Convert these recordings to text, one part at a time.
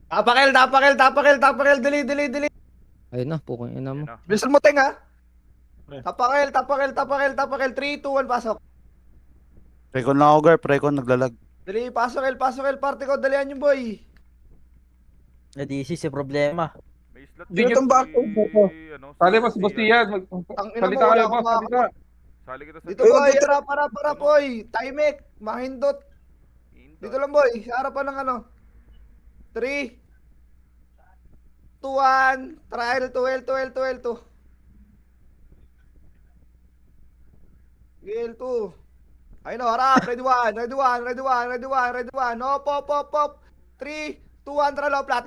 Tapakel, tapakel, tapakel, tapakel, dali. Ayun na, pukong ina mo. Bilisan mo, Teng, ha? Eh. Tapakel. 3, 2, 1, pasok. Recon lang ako, Garp. Recon, naglalag. Dali, pasok, El, parte ko, dalihan yung boy. Nadisi si problema. May slot Sino dito tong back? ano, Sali mo si si- Bastian. Ang ina mo, Salita wala kayo, akong boss. Salita. Sali kita sa Dito, boy, harap, boy. Timek, mahindot. Dito lang, boy. Sa harapan ng ano. 3, 2, 1. Trial, 2. Gil, 2. Ayun o, harap. Ready 1. Op. 3, 2, 1. Tara, low flat.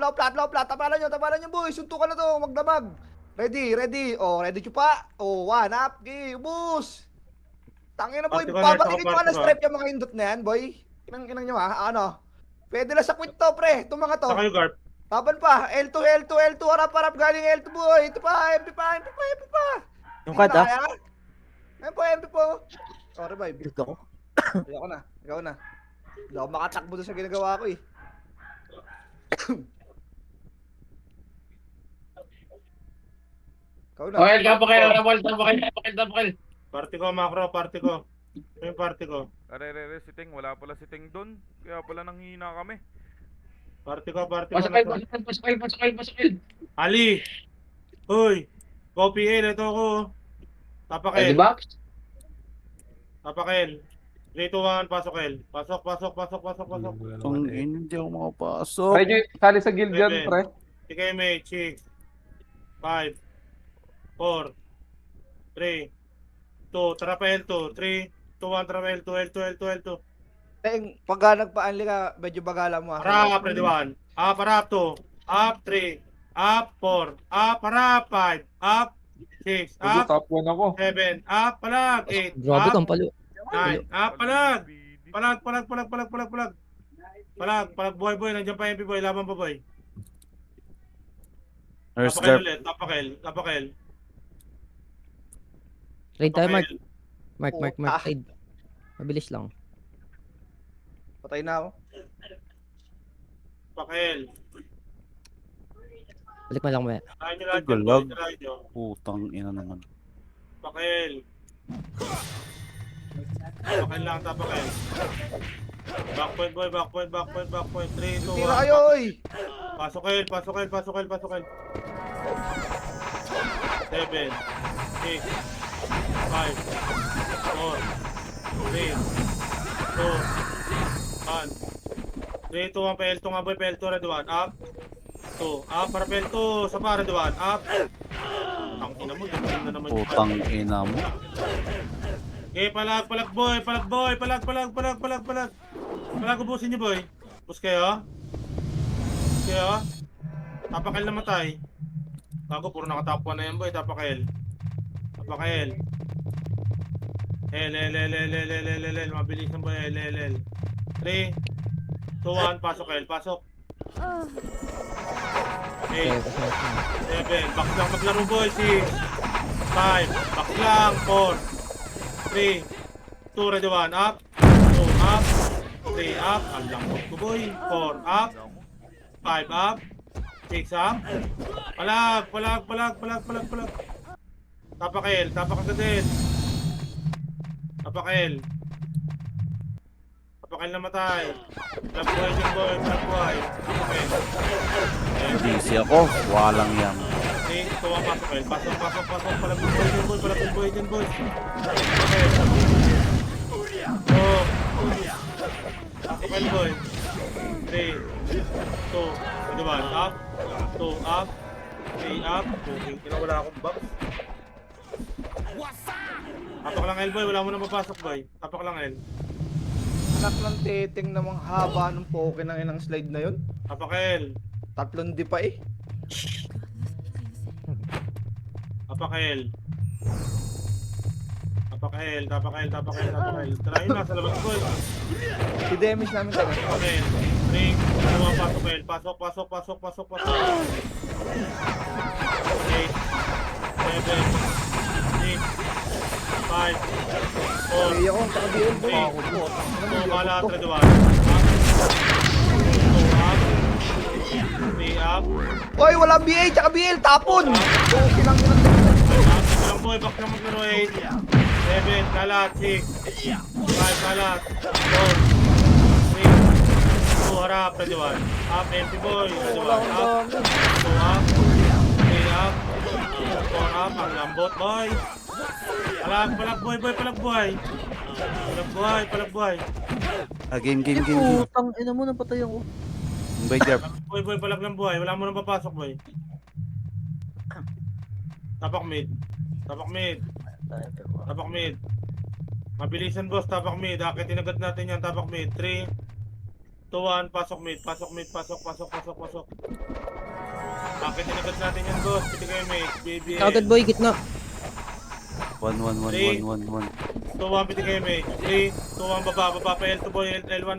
Tapalan nyo, boy. Suntukan na to, magdamag. Ready. Oh, ready chupa. Oh, 1 up. Ubus. Tangin na, boy. Parte ko, Babatikin nyo parte ka na ko. strip yung mga hindot na yan, boy. Inang nyo, ha? Ano? Pwede na sa quit to, pre. Itong mga to. Sa kayo, Garp. Taban pa. L2. Harap. Galing L2, boy. Ito pa. MP pa. Yung Hindi kada. na kaya? MP po. Sorry, boy. Gusto ko. Ikaw na. Hindi ako makatakbo doon sa ginagawa ko, eh. Ikaw na. Okay, tapakil. Party ko, macro. Party ko. Ito yung party ko. Are, si Ting, wala pala si Ting doon. Kaya pala nanghina kami. Party ko. Pasakil. Ali! Hoy! Copy A, ito ako. Tapakel. Di ba? Tapakel. 3, 2, 1, pasok El. Pasok. Ang hindi ako makapasok. Try nyo sali sa guild yan, pre. Sige, mate. 6, 5, 4, 3, 2, tara pa L2. 3, 2, 1, tara pa L2. Teng, pagka nagpa-unli ka, medyo bagala mo, ha? Harap, ready 1. Up, harap 2. Up, 3. Up, 4. Up, harap 5. Up, 6. Medyo Up, top 1 ako. 7. Up, palag. 8. Grabe Up, kang palo. 9. Up, palag. Palag, boy. Nandiyan pa MP, boy. Laban pa, boy. Nurse Tapakel Garp. ulit. Tapakel. Trade tayo, Mark. Ah. Mark. Trade. Mabilis lang. Patay na ako. Tapakel. Balik mo lang maya. Try nyo lahat yun, Galag. boy. Try nyo. Putang ina naman. Tapakel. Tapakel. Backpoint, boy. Backpoint. 3, 2, 1. Tira kayo, oy! Pasok El. 7, 6, 5, 4, 3, 2, 1. 3, 2, 1, P-L2 nga boy, P-L2, ready 1, up, 2, up, para P-L2, sa pa, ready 1, up. Ang ina mo, dito na naman yung Putang ina mo. Okay, palag boy, palag, ubusin niyo boy. Bus kayo. Tapakel namatay. Bago, puro nakatapuan na yan boy, Tapakel. L, mabilis na boy, L. 3, 2, 1, pasok El, pasok. 8, 7, back lang maglaro boy, 6, 5, back lang, 4, 3, 2, ready 1, up, 2, up, 3, up, ang lambot ko boy, 4, up, 5, up, 6, up, palag. Tapakel din. Tapakel namatay. Flag boy dyan boy, flag boy. Tapakel. Busy ako. Walang yan. Okay, tuwa pasok El. Pasok. Palag boy dyan boy. Tapakel. Oh. Tapakel boy. 3, 2, ano ba? Up, 2, up, 3, up. Okay, wala akong box. Tapak lang El boy, wala mo na mapasok boy. Tapak lang El. Anak ng teteng namang haba ng poke ng inang slide na yun. Tapak El. 3 di pa, eh. Tapak El. Tara yun, nasa labas boy. Si Demis namin taga. Tapak El. Ring, ano ang pasok El? Pasok. 8, 7, 6, 5, 4, Ay, ako, taka-BL boy. Hey. Ako po. Bala, ready 1. up. Oy, wala BA, tsaka BL, tapon! Okay lang yun. Ito lang boy, back lang maglaro 8. 7, kalat, 6. 5, kalat. 4. 3. 2, harap, ready 1. Up, empty boy, ready 1. Up. 2 up. 3 up. 4 up, ang lambot boy. Palag boy, palag boy. Palag boy. Game. Putang ina mo, napatay ako. Invite Jarp. Boy, palag lang boy. Wala mo nang papasok boy. Tapak mid. Mabilisan boss, tapak mid. Akit tinagat natin yan, tapak mid. 3, 2, 1, pasok mid. Pasok. Akit tinagat natin yan boss. Piti kayo mid. BBL. Agad boy, gitna. 1. 2, 1, piti kayo mid. 3, 2, 1, baba pa L2 boy. L1.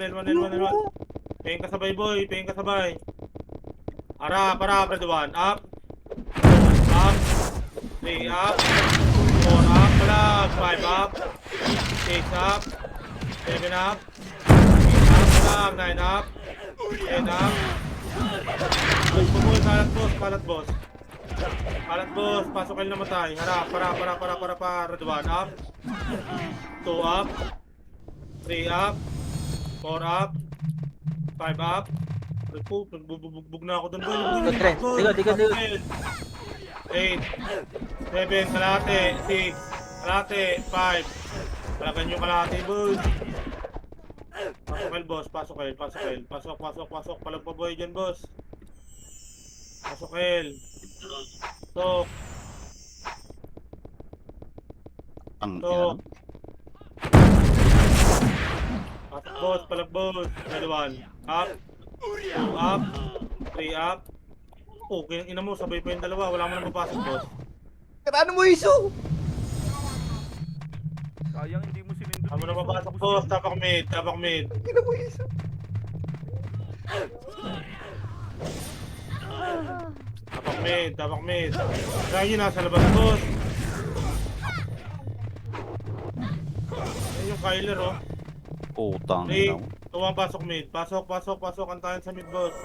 Paying kasabay boy, Harap, ready 1. Up. 2, up. 3 up. 4 up, palag. 5 up. 6 up. 7 up. 8 up, palag. 9 up. 10 up. Kalat boss. Pasok kayo namatay. Harap, para. Ready 1 up. 2 up. 3 up. 4 up. 5 up. Nagbubog na ako doon boy. Likod. 8, 7, kalate, 6, kalate, 5. Palagan yung kalate, boy. Pasok, palag pa boy dyan, boss. Pasok, Sok. Ang Sok. Pasok, boss, palag, boss. Ready 1. Up. 2 up. 3 up. Oh, kaya ina mo, sabay pa yung dalawa. Wala mo nang papasok, boss. Ano mo, Iso? Sayang hindi mo sinindot. Wala mo nang papasok, boss. Tapak mid. Ano mo, Iso? Tapak mid. Kaya yun, nasa labas, boss. Ayun yung Kyler, oh. putang 3, ina. 2, 1, pasok mid. Pasok. Antayin sa mid, boss.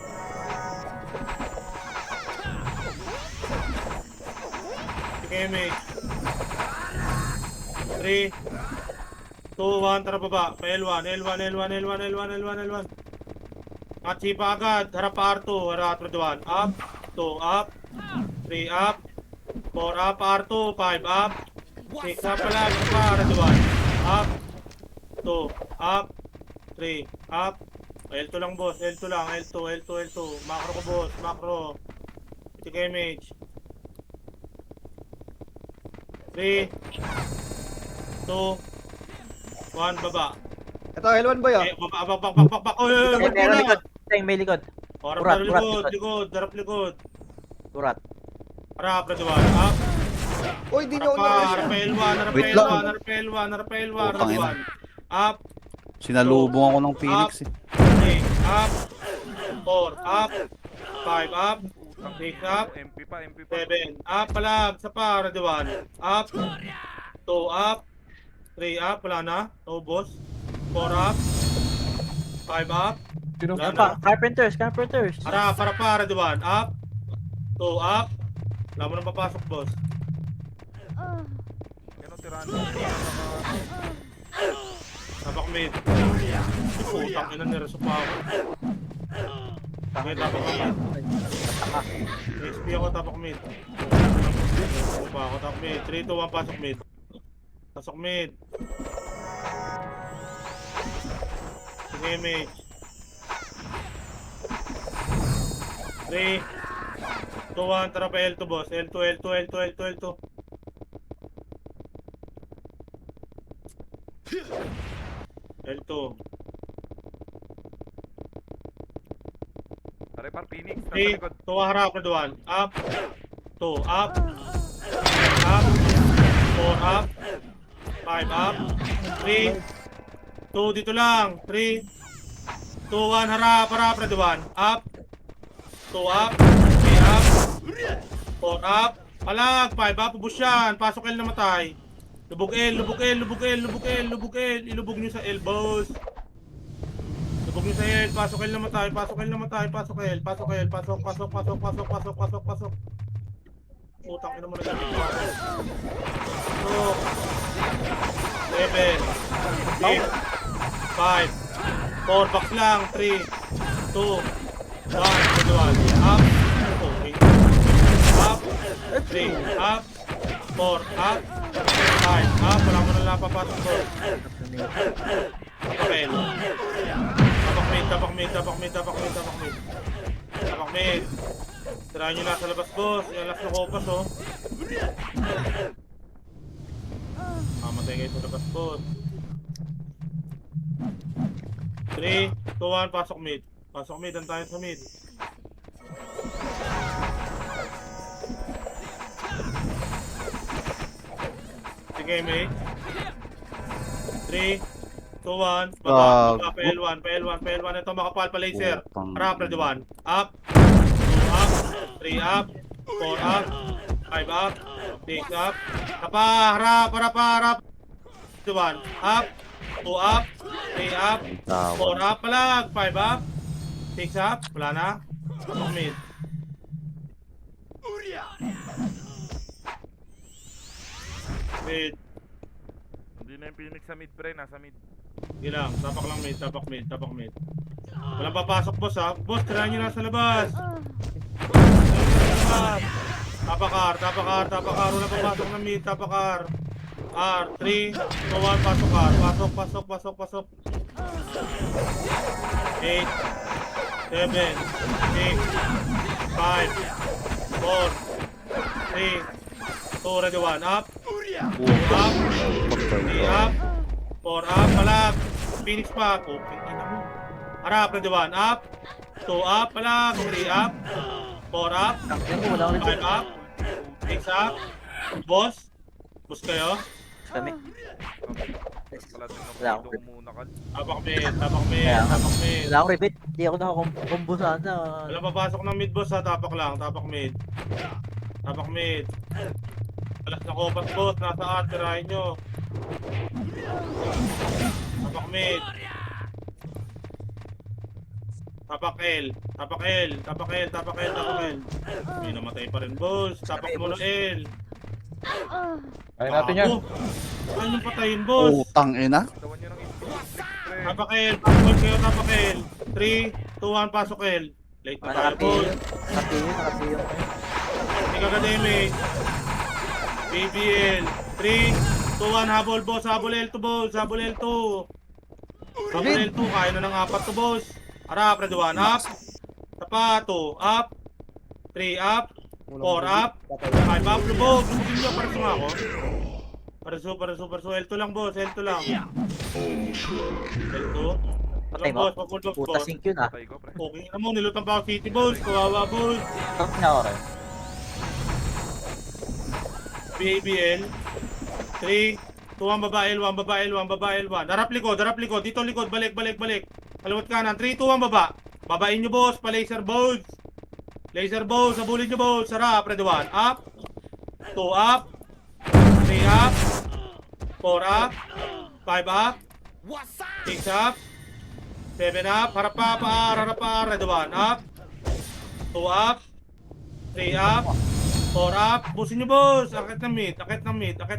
Sige, mid. 3, 2, 1, tara baba. Pa L1. At sipa agad. Harap pa R2. Harap R1. Up. 2, up. 3, up. 4, up. R2. 5, up. 6, up pala. R1. Up. 2, up. 3, up. L2 lang boss. L2 lang. L2. Macro ko boss. Macro. Ito kay mage. 3, 2, 1, baba. Ito, L1 boy, oh. Bak. Oy, Meron likod. May likod. Urat. Darap likod. Urat. Harap, ready 1. Up. Uy, di nyo Harap Wait lang. L1. Putang Ready ina. 1. Up. Sinalubong ako ng Phoenix eh. 3, up. 4, up. 5, up. 6, up. MP pa. 7, up. Palag. Sa pa, ready 1. Up. 2, up. 3, up. Wala na. No, boss. 4, up. 5, up. Sino? Wala Ano na. pa? Carpenters. Harap, para, ready 1. Up. 2, up. Wala mo nang papasok, boss. Ganun tirano. Tapak mid. Putang ina, nireso pa ako. Tapak mid. XP ako, tapak mid. Tapak mid. 3, 2, 1, pasok mid. Pasok mid. Sige, mid. 3, 2, 1, tara pa L2, boss. L2. L2. Tara par Phoenix. Nasa 3, likod. 2, harap na duwan. Up. 2, up. 4, up. 5, up. 3, 2, dito lang. 3, 2, 1, harap na duwan. Up. 2, up. 3, up. 4, up. Palag. 5, up. Ubus yan. Pasok L na matay. Lubog L. Ilubog nyo sa L, boss. Lubog nyo sa L, pasok L naman tayo, pasok L naman tayo, pasok L, pasok L, pasok, pasok, pasok, pasok, pasok, pasok, pasok. Putang ina mo na gamit ko. Pasok. 7, 6, 5, 4, box lang, 3, 2, 1, up, okay. Up, 3, up, 4, up, 5, up, wala mo na lang papasok ko. Okay. Tapak mid, tapak mid, tapak mid, tapak mid, tapak mid. Tapak mid. Tirahan nyo na sa labas, boss. Yan, last na kopas, oh. Mamatay kayo sa labas, boss. 3, 2, 1, pasok mid. Pasok mid, ang tayo sa mid. Sige, mate. 3, 2, 1, baba, PL1, PL1, PL1, ito makapal pa laser. Harap, ready 1, up, 2 up, 3 up, 4 up, 5 up, 6 up, harap, harap, harap, 1, up, 2 up, 3 up, 4 up, palag, 5 up, 6 up, wala na, tapos mid. Mid. Hindi na yung Phoenix sa mid, pre. Nasa mid. Hindi lang, tapak lang mid, tapak mid, tapak mid. Walang papasok, boss, ha? Boss, tirahan nyo na sa labas. Tapakar, tapakar, tapakar. Walang papasok ng mid, tapakar. R, 3, 2, 1, pasok R. Pasok, pasok, pasok, pasok. 8, 7, 6, 5, 4, 3, 2, ready 1, up. Up, 3 up, 4 up, palag, Phoenix pa, okay, ina mo. Harap, ready 1, up, 2 up, palag, 3 up, 4 up, 5 up, 6 up, boss, boss kayo, Kami. Wala din Wala ako akong muna ka. tapak mid, tapak mid, Kaya nga. tapak mid. Wala akong repeat. Hindi ako nakakombo sana. Wala papasok ng mid, boss, ha, tapak lang, tapak mid. Tapak mid. Alas na kopas, boss, nasa R, tirahin nyo. Tapak mid. Tapak L, tapak L, tapak L, tapak L, tapak L. May namatay pa rin, boss. Tapak mo ng L. Kaya natin yan. Ano yung patayin, boss? Utang ina. Tawan nyo ng skill, pre. Tapak L, pasok kayo, tapak L. 3, 2, 1, pasok L. Late na tayo, Nakapiyo. boss. Nakapiyo. Hindi ka kademik. BBL. 3, 2, 1, habol, boss. Habol L2, boss. Habol L2. Habol L2, kaya na ng 4 to, boss. Harap, ready 1, up. Tapa, 2, up. 3, up. 4 up. 5 up, lubog. Lubogin nyo, para suma ako. Para su. L2 lang, boss. L2 lang. L2. Patay Lang, mo? boss. Pag-full box, Puta boss. sync yun ah. Patay ko, pre. Okay na mo, nilutang pa ako City, boss. Kawawa, boss. Tapos na ako rin. BABL 3, 2, 1, baba L1, baba L1, baba L1. Harap likod. Dito likod, balik. Kaliwat kanan, 3, 2, 1, baba. Babain nyo, boss, pa laser balls. Laser balls, sabulin nyo, boss. Sarap, ready 1, up. 2 up. 3 up. 4 up. 5 up. 6 up. 7 up. Harap pa, ready 1, up. 2 up. 3 up. 4 up, busin nyo, boss. Akit ng mid, akit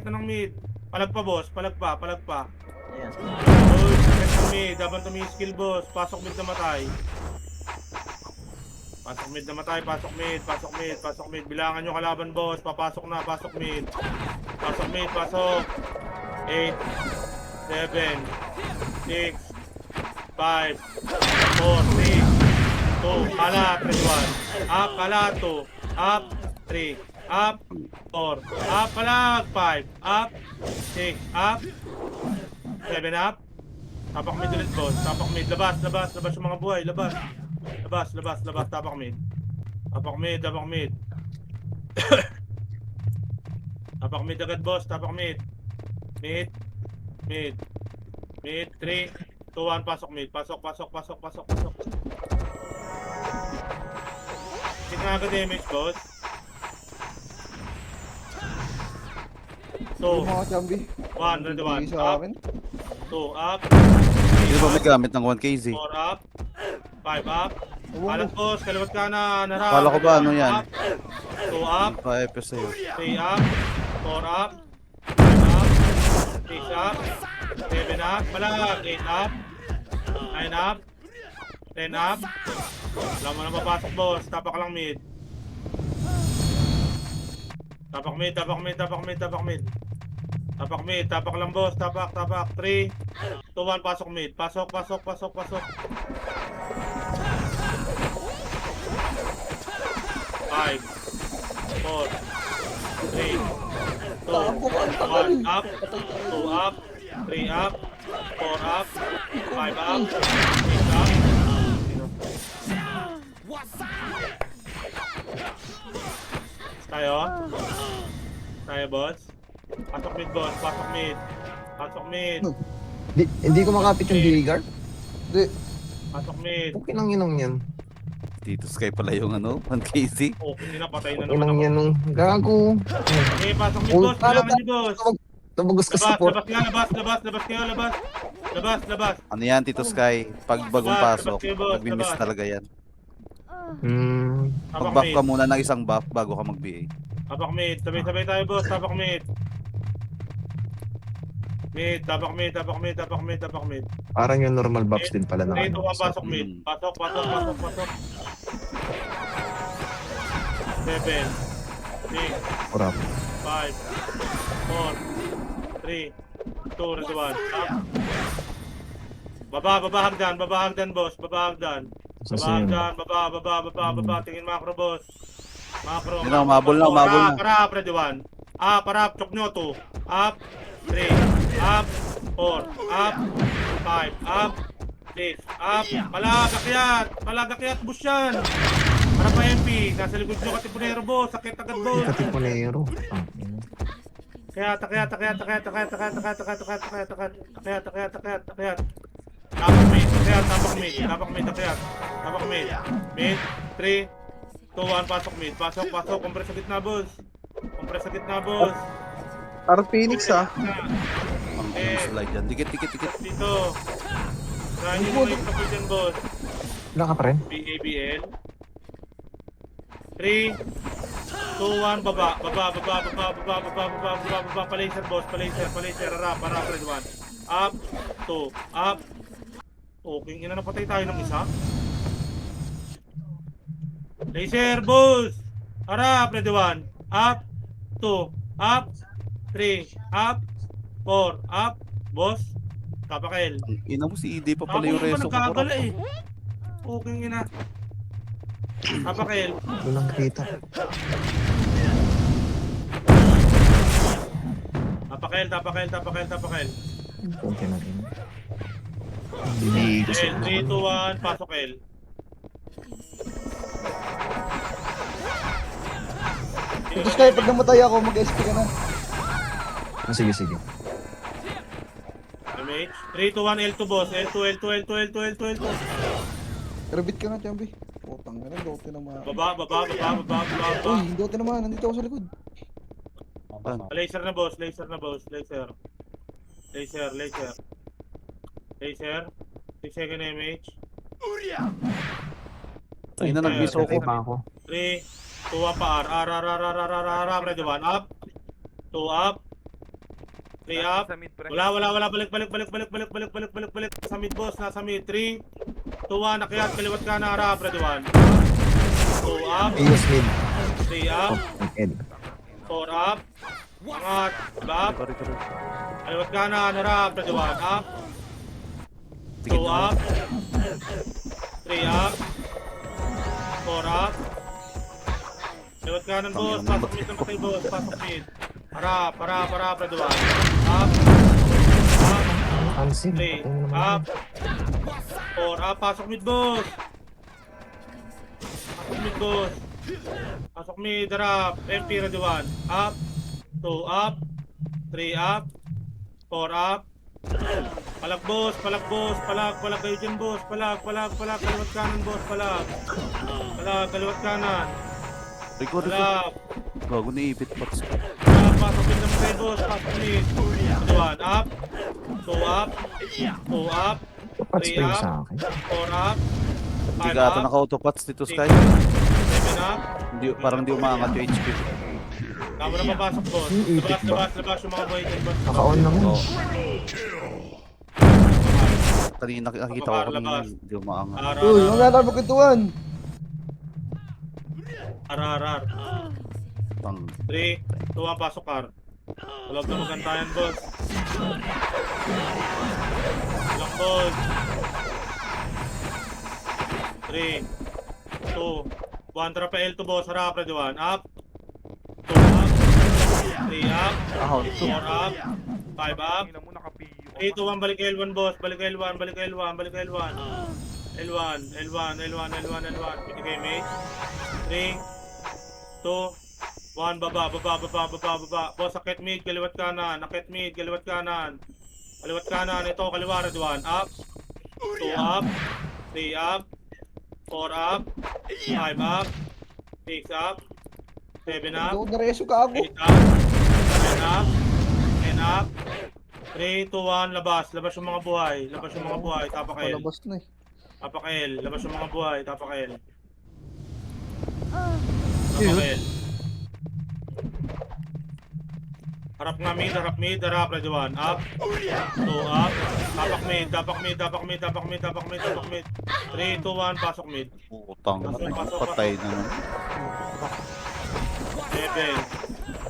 ng mid. Palag pa, boss, palag pa. Ayan. Boss, akit ng mid, habang tumi skill, boss. Pasok mid na matay. Pasok mid. Bilangan nyo kalaban, boss. Papasok na, pasok mid. Pasok. 8, 7, 6, 5, 4, 3, 2, kalat, 1. Up, kalat, 2. Up, 3, up, 4, up, palag, 5, up, 6, up, 7 up, tapak mid ulit, boss, tapak mid, labas yung mga buhay, labas, tapak mid, tapak mid agad, boss, tapak mid, 3, 2, 1, pasok mid, pasok, tignan agad damage, boss. So, Mga chambi. 1, ready 1, Sa up, akin. 2, up, 3, Hindi ba may gamit ng 1KZ? 4 up. 5 up. Kalat boss, kaliwat kanan. Harap. Kala ko ba ano yan? 2 up. Pa-FP sa'yo. 3 up. 4 up. 5 up. 6 up. 7 up. Balag. 8 up. 9 up. 10 up. Wala mo na papasok boss. Tapak lang mid. Tapak mid, tapak mid, tapak mid, tapak mid. Tapak mid, tapak lang boss. Tapak, tapak. 3, 2, 1, pasok mid. Pasok, pasok, pasok, pasok. 5, 4, 3, 2, 1, up. 2 up. 3 up. 4 up. 5 up. 6 up. Tayo? Tayo, boss? Pasok mid, boss. Pasok mid. Pasok mid. Hindi ko makapit yung D-guard. Pasok mid. Okay lang yun ang yan. Dito Sky pala yung ano, 1KZ. Oh, hindi na patay na Okay naman lang ako. yan nung gago. Okay, pasok mid, Oh, boss. paano Kailangan niyo, boss. Tumagos ka sa Labas, port. labas nga, labas, labas, labas kayo, labas. Labas, labas. Ano yan, Tito Sky? Pag bagong Labas, pasok, labas kayo, boss, nagmi-miss labas. talaga yan. Tapak Mag-buff mid. ka muna ng isang buff bago ka mag-BA. Tapak mid. Sabay-sabay tayo, boss. Tapak mid. Mid, tapak mid, tapak mid, tapak mid, tapak mid. Parang yung normal buffs din pala na. Okay, ito pasok mid. Pasok, pasok, pasok, pasok. 7, 6, Kurap. 5, 4, 3, 2, ready, 1. Up. Baba, baba, hagdan, baba, hagdan, boss. Baba, hagdan. Baba, hagdan, baba, baba, baba, baba. Tingin macro, boss. Macro. Yun na, umabol na, umabol na. Parap, ready, 1. Up, parap, chok nyo, 2. Up, 3, up, 4, up, 5, up, 6, up. Palagakyat, palagakyat, boss yan. Para pa MP, nasa likod nyo katipunero, boss. Sakit agad, boss. Katipunero. Kaya, takyat. Tapak mid, takyat. Mid, 3, 2, 1, pasok mid. Pasok, compress sa gitna, boss. Compress sa gitna, boss. Parang Phoenix ah. Ang slide dyan. Dikit. Dito. Saan nyo na yung tapos dyan, boss? Wala ka pa rin? BABL. 3, 2, 1, baba, palaser, boss, palaser, harap, red 1. Up, 2, up. Okay, ina napatay tayo ng isa. Laser, boss! Harap, red 1. Up, 2, up, 3, up, 4, up, boss. Kapakel. Ang ina mo si ED pa pala Ako yung yung reso ko. nagkagala eh. Okay, ina. Kapakel. Walang kita. Tapakel. Kunti na rin. Hindi gusto L, 3, 2, 1, pasok L. Ito Sky, pag namatay ako, mag-SP ka na. Sige. MH. 3, 2, 1, L2 boss. L2. Rabit ka na, Chambi. Putang ka na, dote na mga... Baba. Uy, dote naman, nandito ako sa likod. Laser na boss. Laser. Second MH. Ay na, nag-miss ako. ako. 3, 2, 1 pa R. Ready 1, up. 2, up. 3, up. Sa mid, pre. Wala. Balik. Sa mid, boss. Nasa mid. 3, 2, 1. Nakiat. Kaliwat ka na. Harap. Ready 1. 2, up. Ayos mid. 3, up. Ed. 4, up. Angat. Up. Kaliwat ka na. Harap. Ready 1. Up. 2, up. 3, up. 4, up. Kaliwat ka na, boss. Pasok mid ng patay, boss. Pasok mid. Harap. Ready 1. Up. Pansin. 3, up. 4, up. Pasok mid, boss. Pasok mid, harap. MP, ready 1. Up. 2, up. 3, up. 4, up. Palag, boss. Palag kayo dyan, boss. Palag. Kaliwat kanan, boss. Palag, kaliwat kanan. Record. Palag. Gago na ipit box. Pasok mid naman kayo, boss. Pasok mid. Ready 1. Up. 2, up. 2, up. Pats pa yung up. sa akin. 4 up. Hindi 5 ka ata up. naka-autopats dito, Sky. 7 up. Hindi, parang hindi umaangat yung HP. Tama na papasok, boss. Yung ipit Labas, ba? labas, labas yung mga boy dyan, boss. Naka-on naman. Oo. Kanina nakita ko kanina, hindi umaangat. Uy, wala na magkwentuhan. Ararar. Tang. 3, 2, 1, pasok, Car. Tulog na magantayan, boss. Lang, boss. 3, 2, 1, tara pa L2, boss. Harap, ready, 1, up. 2 up. 3 up. Ahon. 4 up. 5 up. Ina mo, nakapiyo ka 3, pa. 2, 1, balik L1, boss. Balik L1, balik L1, balik L1. L1, L1, L1, L1, L1. Pinigay, mate. 3, 2, 1, baba. Boss, akit mid, kaliwat kanan. Akit mid, kaliwat kanan. Kaliwat kanan. Ito, kaliwa, red 1. Up. 2 up. 3 up. 4 up. 5 up. 6 up. 7 up. Ako na reso ka ako. 8 up. 9 up. 10 up. 3, 2, 1, labas. Labas yung mga buhay. Labas yung mga buhay. Tapak L. Palabas na eh. Tapak L. Labas yung mga buhay. Tapak L. Tapak L. Harap nga mid, harap mid, harap, ready 1, up, 2 up, tapak mid, tapak mid, tapak mid, tapak mid, tapak mid, tapak mid, 3, 2, 1, pasok mid, Putang. Pasok. Patay na nun. 7,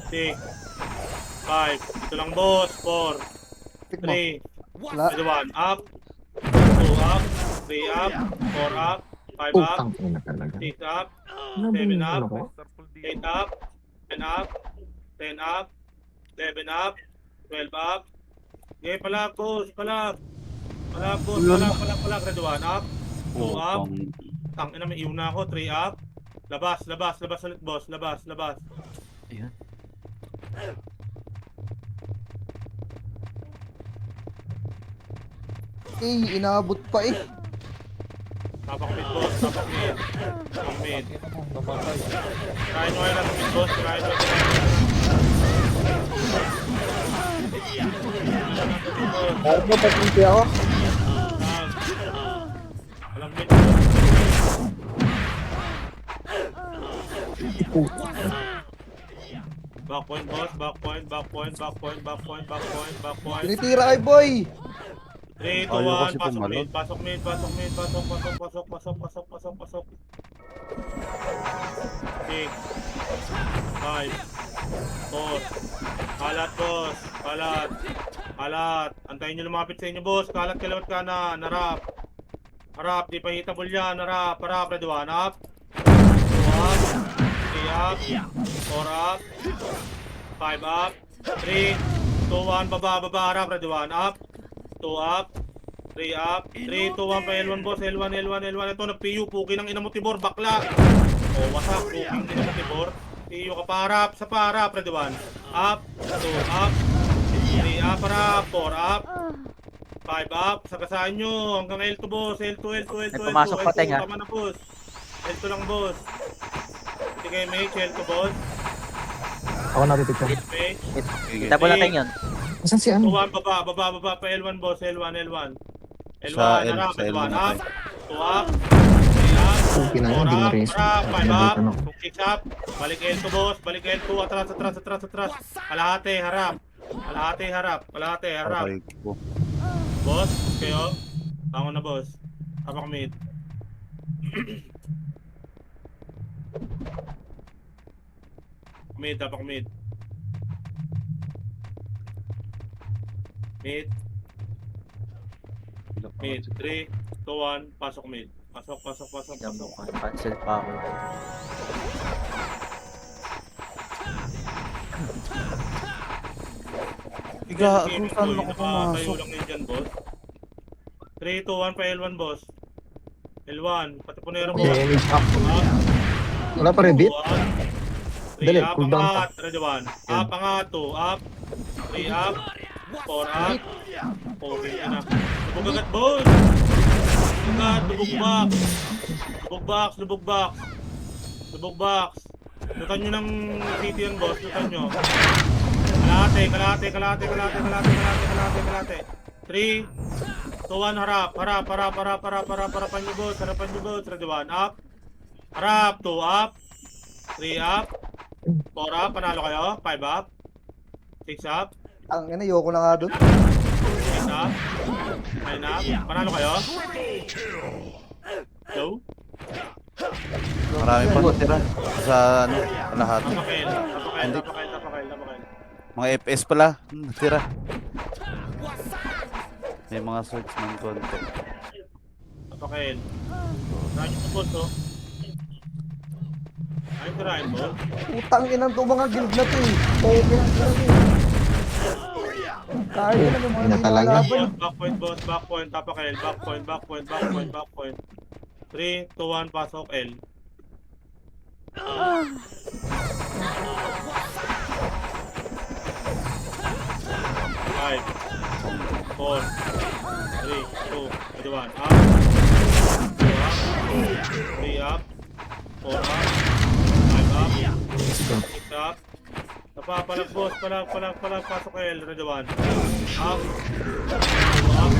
6, 5, ito lang boss, 4, Pick mo. 3, Wala. ready 1, up, 2 up, 3 up, 4 up, 5 up, Putang ina talaga. 6 up, Ano ba 7 yung up, ano ko? Starful 8 dito. up, 10 up, 10 up, 11 up, 12 up. Okay, palak, boss, palak. Palak, boss, palak, ready 1 up, 2 up. Putang. Tangina, may iwan na ako, 3 up. Labas ulit, boss, labas. Ayan. Eh, inaabot pa eh. Tapak mid, boss, tapak mid. Tapak mid. Try nyo kayo lang mid, boss, try nyo. Kaya mo, pagpunti ako. Alam mid, back point, boss, back point. Tinitira kay boy. 3, 2, Ayaw 1, kasi pasok pumalot. mid, pasok. 6, 5, 4, kalat, boss, kalat. Antayin nyo lumapit sa inyo, boss, kalat, kalawat kanan, harap, di pa hitable yan, harap, ready 1, up, 2 up, 3 up, 4 up, 5 up, 3, 2, 1, baba, harap, ready 1, up, 2 up, 3 up, 3, 2, 1 pa L1, boss, L1, ito nag-PU, puki ng ina mo Tibor, bakla. O, wasak, puki ng ina mo Tibor, PU ka parap, ready 1, up, 2 up, 3 up, harap, 4 up, 5 up, sagasaan nyo, hanggang L2, boss, L2, May pumasok pa, Teng, ha? tama na, boss, L2 lang, boss. Hindi kayo mage, L2, boss, Ako natitik lang. mage, Kita po natin yun. Asan si ano? 2-1, baba pa L1, boss, L1, L1, Sa L, harap, sa L1, L1 up, 2 up, 3 up, Puki na 4 nga, di na up, reso. harap, 5 up, Nabutan ako. 6 up, balik L2, boss, balik L2, atras, kalahati, harap, Patay ko. boss, kayo, tango na, boss, tapak mid, tapak mid, mid, 3, 2, 1, pasok mid. Pasok. Cancel pa ako. Higa, kung saan ako pumasok? Tayo lang yun dyan, boss. 3, 2, 1 pa L1, boss. L1, pati punero, boss. Damage up. Up, Wala pa rin, 2 bit? up. 3 Dali, up, cool down pa. angat. Ready 1. Up, angat. 2 up. 3 up. 4 up. Okay na. Lubog agad, boss. Lubog box. Lutan nyo ng city yan, boss. Lutan nyo. Kalate. 3, 2-1, harap. Harapan nyo, boss. Ready, 1, up. Harap, 2 up. 3 up. 4 up, panalo kayo. 5 up. 6 up. Ang ina, yoko na nga doon. 8 up. 9 up. Panalo kayo. Go. Marami pa tira sa ano, lahat. Tapakail. Mga FPS pala, tira. May mga search ng konti. Tapakail. Saan yung boss, oh? Ay, tirahin mo. Putang inang to mga guild na to eh. Okay lang talaga eh. Kahit na naman mga Ina talaga. nilalaban. Backpoint, boss. Backpoint. Tapakail. Backpoint. 3, 2, 1, pasok L. Five, 4, 3, 2, 1, up. 2 up. 3 up. 4 up. 5 up. 6 up. Napapalag, boss. Palag. Pasok L. Ready, 1. Up. 2 up.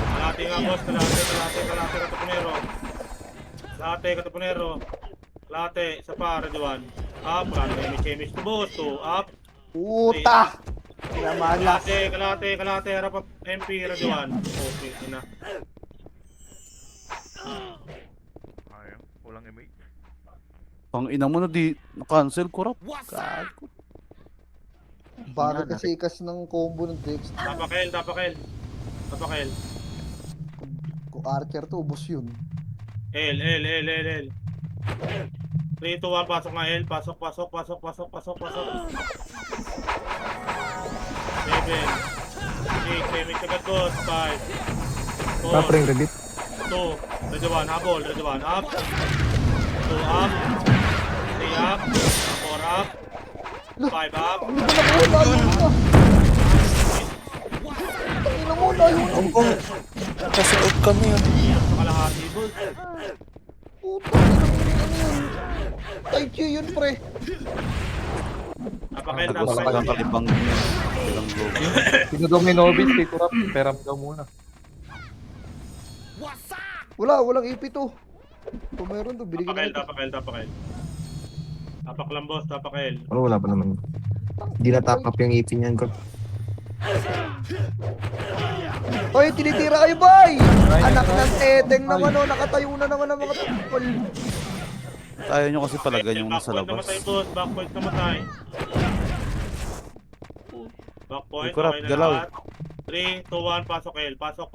Kalate nga, boss. Kalate. Katapunero. Kalate. Isa pa. Ready, 1. Up. May chemist to, boss. 2 up. Puta! Pinamalas. Kalate. Harap at MP. Ready, 1. Okay, ina. Ayun, walang image. Pang ina mo na di na-cancel corrupt. Gago. Bakit kasi ikas ng combo ng Dex? Tapakail. Kung Archer to, ubos yun. L. 3, 2, 1, pasok nga L. Pasok. 7, 6, may agad, boss. 5, 4, Tapring rebit. 2, ready, 1, habol. Ready, 1, up. 2 up. 3 up. 4 up. 5 up. Tangina mo, layo na. Kasi out kami yun. Kalahati, boss. Puta, ano yun? Tai Chi yun, pre. Tapakail. Gusto ka ng kalibang ilang logo. Sino daw may novice kay Kurap? Peram daw muna. Walang EP to. Kung meron to, binigyan na ito. Tapakail. Tapak lang, boss. Tapakail. Ano, wala pa naman. Hindi na top up yung EP niyan ko. Hoy, tinitira kayo, boy! Anak ng Edeng naman, oh. Nakatayo na naman ang mga tupol. Ayaw nyo kasi palagan yung nasa labas. Backpoint namatay, boss. Backpoint namatay. Backpoint. Kurap, Okay na galaw. lahat. 3, 2, 1, pasok L. Pasok.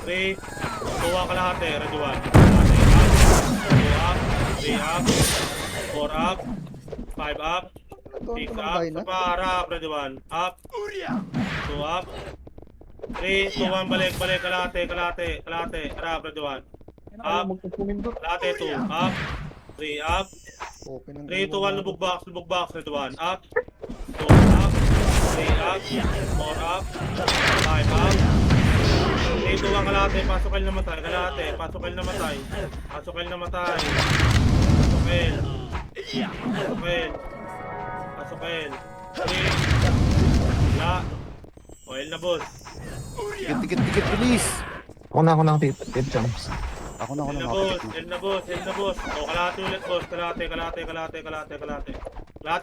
3, 2, 1 kalahati. Ready, 1. 2 up. 3 up. 4 up. 5 up. 6 up. Sa harap. Ready, 1. Up. 2 up. 3, 2, 1, balik. Kalahati. Harap. Ready, 1. Up. Kalahati, 2. Up. 3 up. 3, 2, 1, lubog box. Ready, 1. Up. 2 up. 3 up. 4 up. 5 up. 3, 2, 1, kalahati. Pasok L namatay. Pasok L. Pasok L. 3. La. O, L na, boss. Tikit, bilis. Ako na tip jumps. Ako na L na, boss. O, kalahati ulit, boss. Kalahati. Kalahati,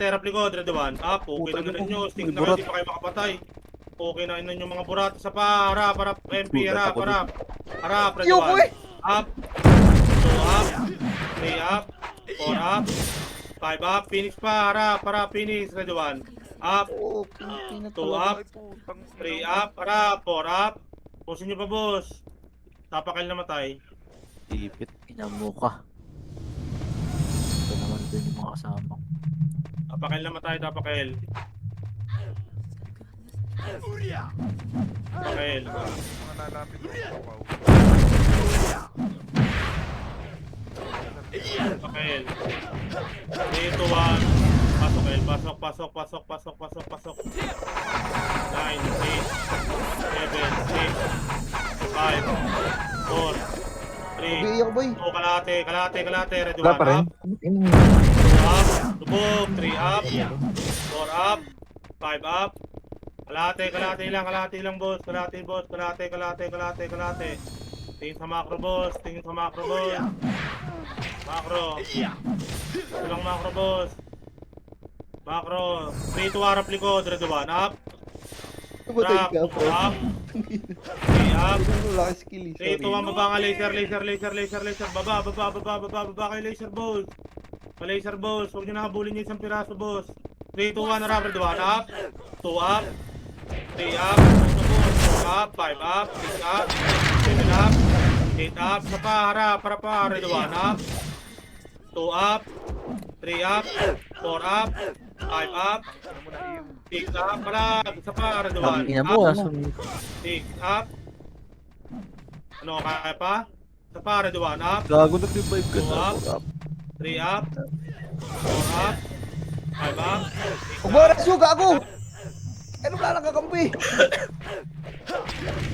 harap likod. Ready, 1. Up. Okay na rin nyo. Stick na kayo. Di pa kayo makapatay. Okay na inon yung mga burat. Sa pa. Harap. MP. Harap. Ready, 1. Up. 2 up. 3 up. 4 up. 5 up. Phoenix pa. Harap. Phoenix. Ready, 1. Up. 2 up. 3 up. Harap. 4 up. Pusin nyo pa, boss. Tapakail namatay. Ipit. Inamo ka. Ito naman din yung mga kasama. Tapakail namatay. Tapakail. Mga lalapit ng papaw. Tapakail. 3, 2, 1. Pasok, L. Pasok. 9, 8, 7, 6, 5, 4, 3, 2, 1, Iiyak, boy. kalahati. Ready, Wala 1. pa rin. Up. 2 up. Lubog, 3 up, 4 up, 5 up. Kalate lang boss. Kalate. Tingin sa macro boss. Macro. Ito lang macro boss. Macro. 3 to harap likod. Red 1 up. Tumatay Trap. ka po. Up. 3 up. Wala ka skill eh. 3 to Sorry. 1 baba nga laser. Baba kayo laser boss. Pa-laser boss. Huwag nyo nakabulin yung isang piraso boss. 3 to 1 harap. Red 1 up. 2 up. 3 up. 4 up. 5 up. 6 up. 7 up. 8 up. Sa pa harap. Para pa. Red 1 up. 2 up. 3 up. 4 up. 5 up. 6 up. Palag. Sa pa. Red 1 Ina mo, up. aso. 6 up. Ano, kaya pa? Sa pa. Red 1 up. Gago nag-revive ka 2 na. up. 3 up. 4 up. 5 up. 6 Huwag mo resu, gago! Ano wala lang kakampi?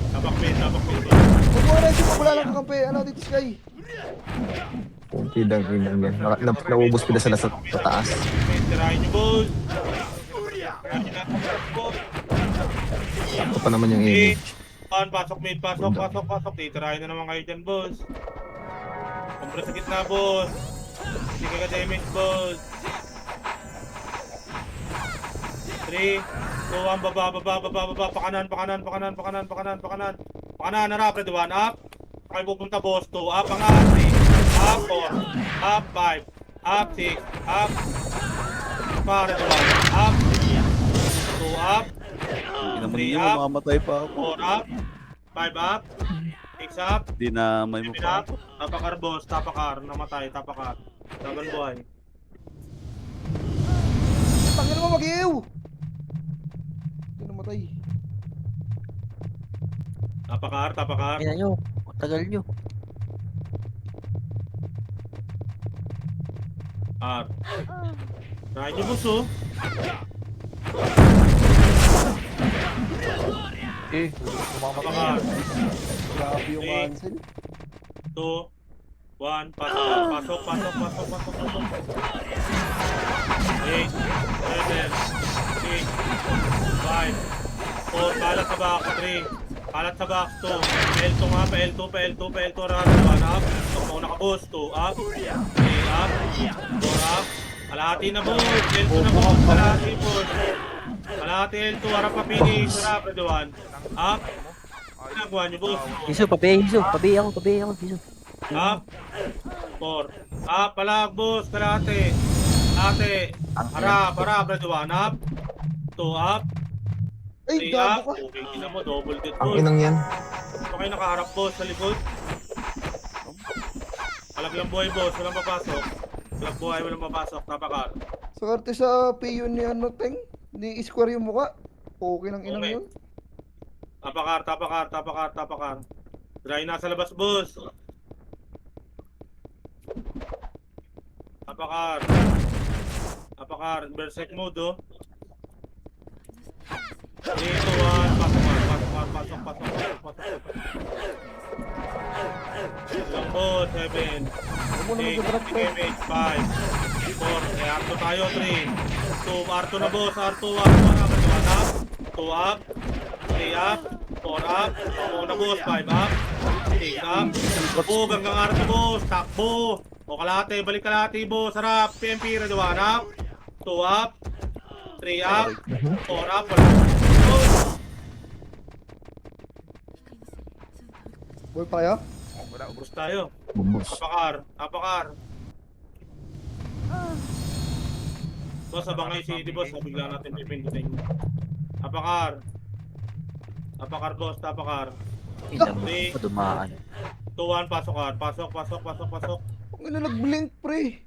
Tabak pin. Huwag mo resu, wala lang kakampi. Ano dito Sky? Kidang yan. Naubos ko na sila sa taas. Tirahin nyo, boss. Ito pa naman yung Mid. image. Pasok mid. Pasok. Titirahin na naman kayo dyan, boss. Kumpra sa gitna, boss. Hindi ka damage, boss. 3, 2, 1, baba. Pakanan. Pakanan, harap. Red 1 up. Kayo pupunta, boss. 2 up, angat. 3 up, 4 up, 5 up, 6 up. Para Red 1 up. 2 up. Ina mo 3 ninyo, up. mamamatay pa ako. 4 up. 5 up. 6 up. Di na may mo 7 pa. up. Tapakar, boss. Tapakar. Namatay. Tapakar. Laban buhay. Tangin mo mag-iiw! Hindi namatay. Tapakar. Ina nyo, tagal nyo. R. Try nyo, boss, oh. Sumama ka. Tapakar. Grabe yung Okay. cancel. 2, 1, pasok. 8, 7, 6, 5, 4, kalat sa box, 3, kalat sa box, 2, L2 nga, pa L2, rara, 1 up, takbo na ka boss, 2 up, 3 up, 4 up, kalahati na boss, L2 na boss, kalahati boss, kalahati L2, harap pa finish, harap, ready 1, up, ginagawa nyo boss, Hiso, pabi ako. Hiso. up, 4, up, palag boss, kalahati, harap, ready 1, up, 2 up, Ay, 3 up, gago ka. okay, ina mo, double dead Ang boss. inang yan. Ito kayo nakaharap boss sa likod. Palag lang buhay boss, walang papasok. Palag buhay, walang papasok, tapakar. Swerte sa PU ni ano, Teng. Hindi square yung muka. Okay ng inang Okay. yun. Tapakar. Dry na sa labas boss. Tapakar, berserk mode oh. 3, 2, 1, pasok. Lang boss, 7, Huwag mo na 8, mag-drop ko. damage, 5, 4, eh, R2 tayo, 3, 2, R2 na boss, R2 up, 2 up, 3 up, 4 up, ako na boss, 5 up, 6 up, takbo, hanggang R2 boss, takbo, o kalahati, balik kalahati boss, harap, PMP, ready 1 up, 2 up, 3 up, 4 up, wala, boss, Boy pa kayo? Wala, ubos tayo, Bubos. tapakar. Boss, abang kayo si boss, bigla natin pipindutin. Tapakar, boss, tapakar. Ina mo, Three. padumaan. 2, 1, pasok. Ang ina nag-blink, pre.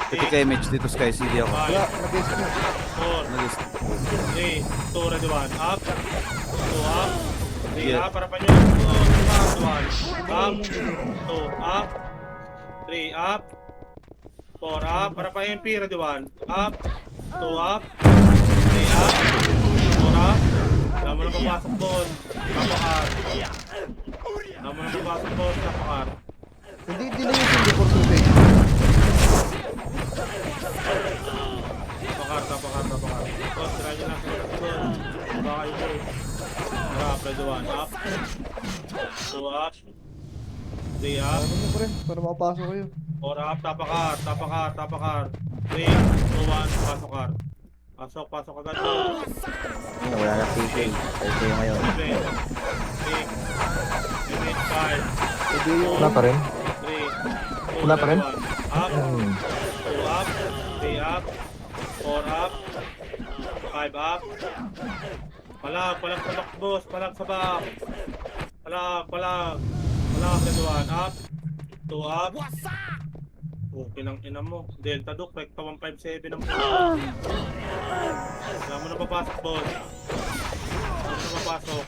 Ito kay image dito Sky CD ako. Wala, 5, nag-guess mo. 4, Nag-is. 3, 2, ready 1, up, 2 up, 3 Yeah. up, para pa nyo, 2 up, 2 up, 3 up, 4 up, para pa MP, ready 1, up, 2 up, 3 up, 4 up, wala mo na papasok doon, tapakar. Hindi na yung 24 tubig. Boss, try nyo lang sa boss. Baka kayo boss. Tara, ready 1 up. 2 up. 3 up. Ano mo pre, para makapasok kayo. 4 up, tapakar. 3, 2, 1, pasok kar. Pasok agad boss. Wala na PK. Tayo kayo ngayon. 7, 6, 7, 5, Wala pa rin. 3, 2, Wala pa rin? 1, up. 2 up, 3 up, 4 up, 5 up. Palag sa back boss, palag sa back. Palag, ready 1 up, 2 up. Okay lang ina mo. Delta Duke, Recta 157 ang boss. Wala mo na papasok boss. Wala mo na papasok.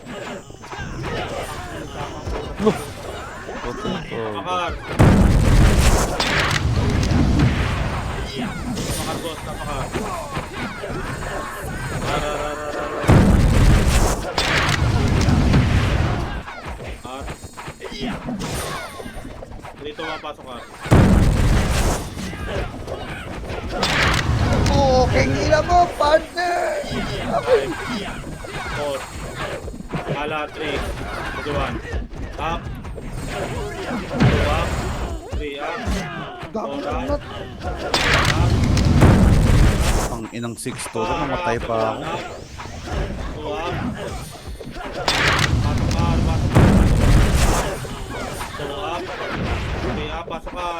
Tapakar. Tapakar boss, tapakar. At dito mapasok ka. Okay, ina mo, partner! 4 Ala 3 1 up 2 up 3 up Gago 4 na up not. Ang inang 6 to, namatay pa ako. 2 up pasok ka 2 up 3 up pasok ka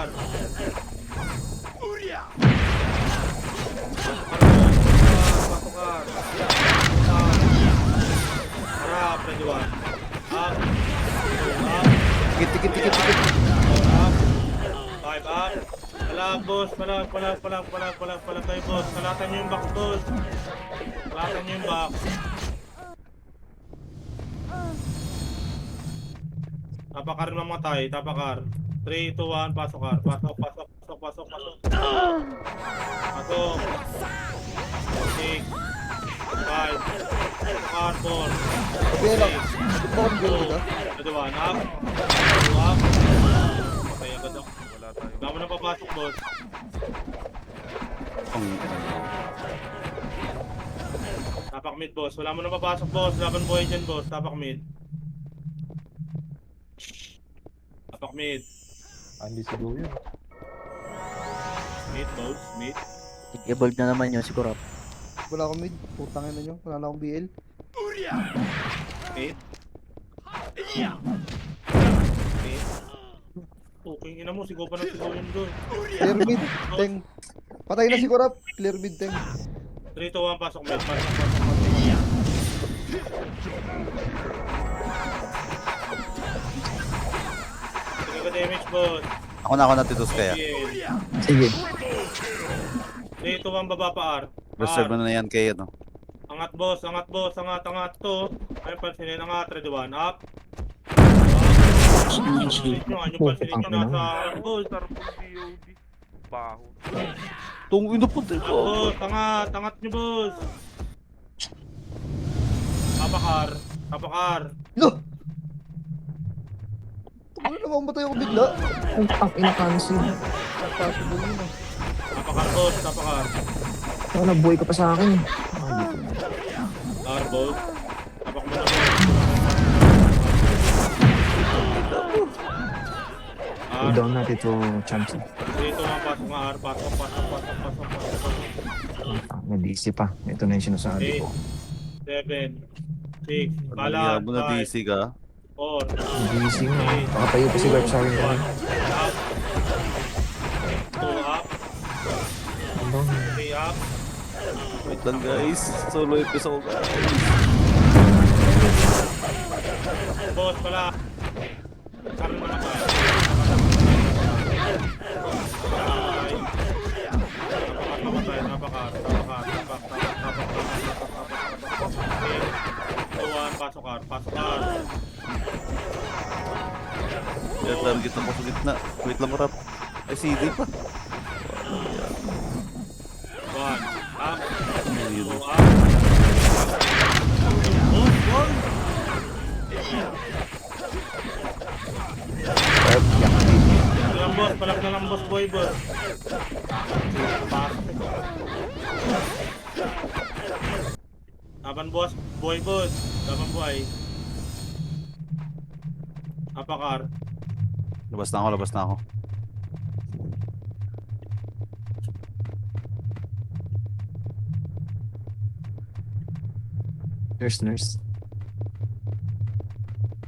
Harap, ready 1 up 2 up Tikit. 4 up 5 up palag boss, palag kayo boss, kalatan nyo yung box boss, kalatan nyo yung box. Tapakar mamatay, tapakar 3, 2, 1, pasok kar, pasok 6 pasok 6 5 pasok 4 Kaya lang, bukod gano'n ka. ready 1 up 2 up patay agad ako. Wala tayo. Wala mo na papasok boss. Tapak mid boss, wala mo na papasok boss, laban buhay dyan boss, tapak mid. Tapak mid. Hindi siguro yun. Mid boss, mid. Evolve na naman yun siguro. Wala akong mid, putang ina nyo. Wala na akong BL. Mid. Mid. Okay, ina mo, sigaw pa ng sigaw yun doon. Clear mid, Teng. Patay na si Korap. Clear mid, Teng. 3, 2, 1, pasok mid, pasok. Sige ka damage boss. Ako na titos kaya. Sige. 3, 2, 1, baba pa R. Reserve mo na yan kay ano. Angat boss, angat to. Ayun, pansinin, angat, ready 1, up. Pansinin nyo, ano pansinin nyo, nasa boss. Tarbol DOD. Baho. Tung inupunta ko. Boss, angat nyo boss. Tapakar. Lo! Ano naman matay ako bigla? Ang ina cancel. Possible yun ah. Tapakar boss, tapakar. Ano, nabuhay ka pa sa akin. R boss. Tapak mo na boss. R. Down natin to chance. Dito nga, pasok nga R. Pasok. Nag-DC pa. Ito na yung sinasabi ko. 7, 6, Kaya mo na 5, DC ka. 4, DC mo. Nakatayo pa si Garp sa akin. up. 2 up, 3 up. Wait lang guys. Solo episode guys. Boss pala. Karoon na naman. Tapakar. Pasok kar. Yan target ako sa gitna. Wait lang rap. Ay CD pa. 1 up, 2 Ayun. up. Garp, yak. Palag na lang boss boy boss. Pasok. Laban boss, buhay boss. Laban buhay. Apakar. Labas na ako, labas na ako. Nurse.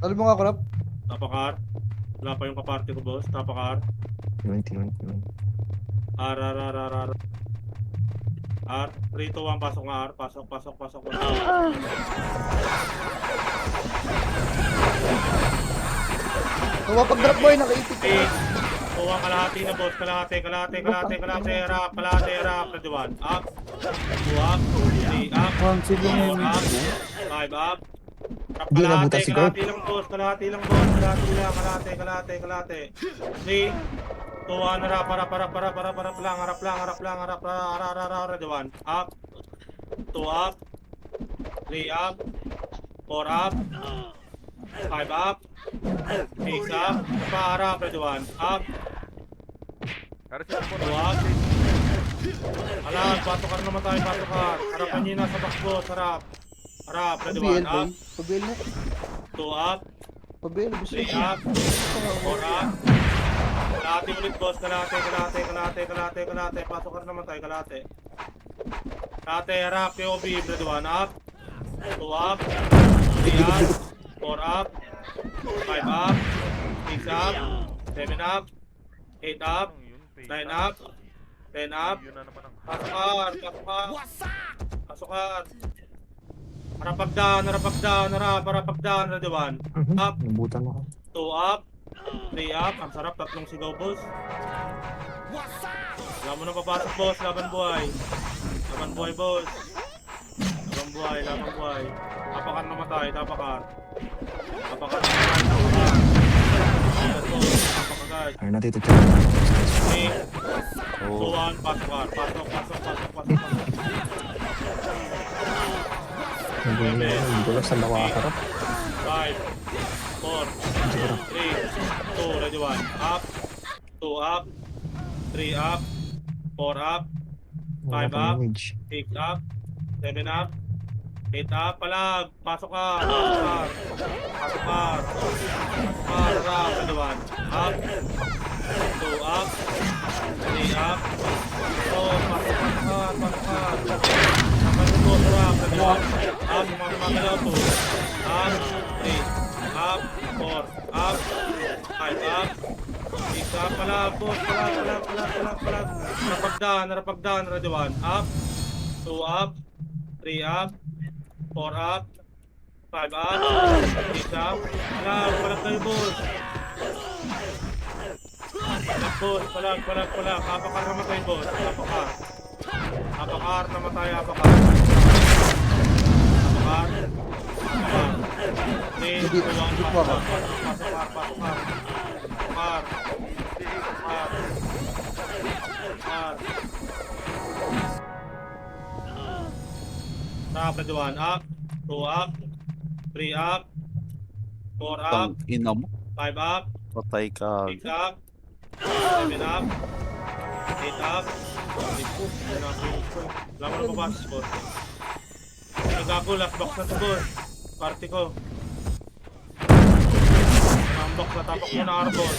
Ano mo nga, Krap? Apakar. Wala pa yung kaparte ko boss. Apakar. Tinuan. R. 3, 2, 1, pasok nga R. Pasok. Pag-drop boy, nakaipit ka. 8. Tuwang kalahati na boss. Kalahati. Harap. Ready 1. Up. 2 up. 3 up. Cancel yung 4 up. image ko. 5 up. Harap Hindi nabutas si Garp. kalahati lang. Kalahati. 3. 2, 1, harap lang. Ready 1. Up. 2 up. 3 up. 4 up. 5 up. 6 up. Harap. Ready 1. Up. Aras yung po. 2 up. Alam, patokar naman tayo, patokar. Harapan nyo na sa box boss, harap. Ready 1, up. Pabil na. 2 up. Pabil, 3 up. 4 up. Kalahati ulit boss, kalahati. Pasokar naman tayo, kalahati. Kalahati, harap, POB, ready 1, up. 2 up. 3 up. 4 up. 5 up. 6 up. 7 up. 8 up. 9 up. 10 up. Yun na naman ang Pasokar. Harap pagdaan, ready 1. Up. Nabutan ako. 2 up. 3 up. Ang sarap, tatlong sigaw boss. Wala mo na papasok boss, laban buhay boss. Laban buhay. Tapakar namatay, tapakar. Tapakar. Tapakagad. Ayaw natin ito check. 3, 2, Oh. 1, pasok. Hindi ko lang saan nakakarap. 5, 4, 3, 2, ready 1. Up. 2 up. 3 up. 4 up. Wala 5 pang up. image. 6 up. 7 up. 8 up. Palag. Pasok ka. Harap. Ready 1. Up. 2 up. 3 up. Pasok ka. Ready 1. Up. Mamagalaw 2. Up. 3. Up. 4. Up. 5 up. 6 up. Palag. Narapagdaan. Ready 1. Up. 2 up. 3 up. 4 up. 5 up. 6 up. Palag kayo boss. Palag. Apakar namatay boss. Apakar namatay. 3, 2, 1, pasok. Ready 1. Up. 2 up. 3 up. 4 up. Tang ina mo. 5 up. Patay ka. 6 up. 7 up. 8 up. Wala mo na mabasas boss. Nagago, last box na to boss. Party ko. Ang box na tapak mo na arbos.